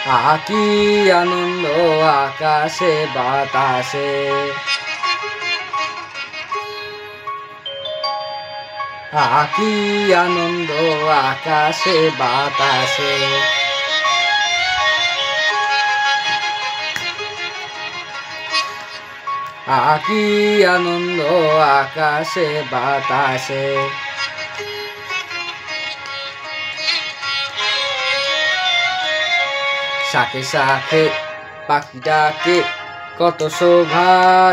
কি আনন্দ আকাশে বাতাসে, কি আনন্দ আকাশে বাতাসে। কি আনন্দ আকাশে বাতাসে। শাখে শাখে পাখি ডাকে, কত শোভা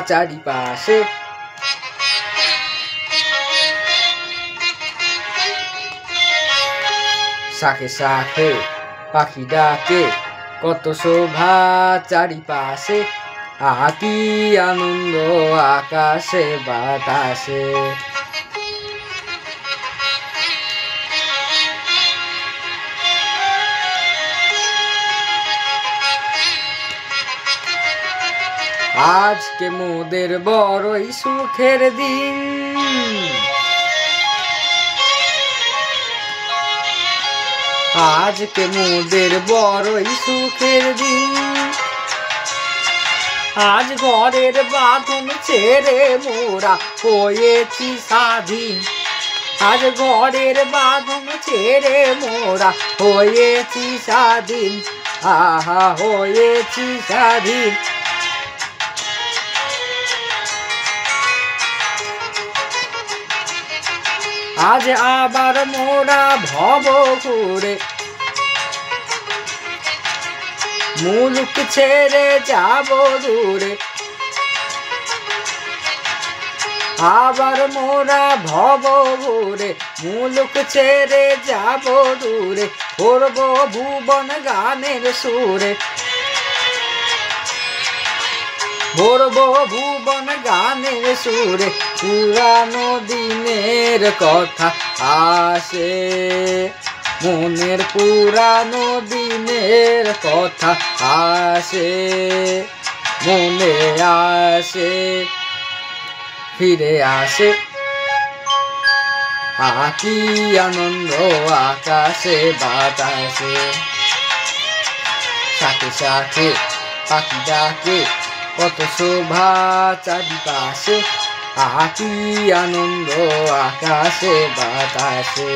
চারিপাশে। শাখে শাখে পাখি ডাকে, কত শোভা চারিপাশে। কি আনন্দ আকাশে বাতাসে। আজকে মোদের বড়ই সুখের দিন, আজকে মোদের বড়ই সুখের দিন। আজ ঘরের বাঁধন ছেড়ে মোরা হয়েছি স্বাধীন, আজ ঘরের বাঁধন ছেড়ে মোরা হয়েছি স্বাধীন, আহা হয়েছি স্বাধীন। আজ আবার মোরা ভব ঘুরে মুলুক ছেড়ে যাব দূরে, আবার মোরা ভব ঘুরে মুলুক ছেড়ে যাব দূরে। করব ভুবন গানের সুরে, ভরব ভুবন গানের সুরে। পুরানো দিনের কথা আসে মনের, পুরানো দিনের কথা আসে মনে, আসে ফিরে আসে। কি আনন্দ আকাশে বাতাসে। শাখে শাখে পাখি ডাকে, কত শোভা চারিপাশে। কি আনন্দ আকাশে বাতাসে।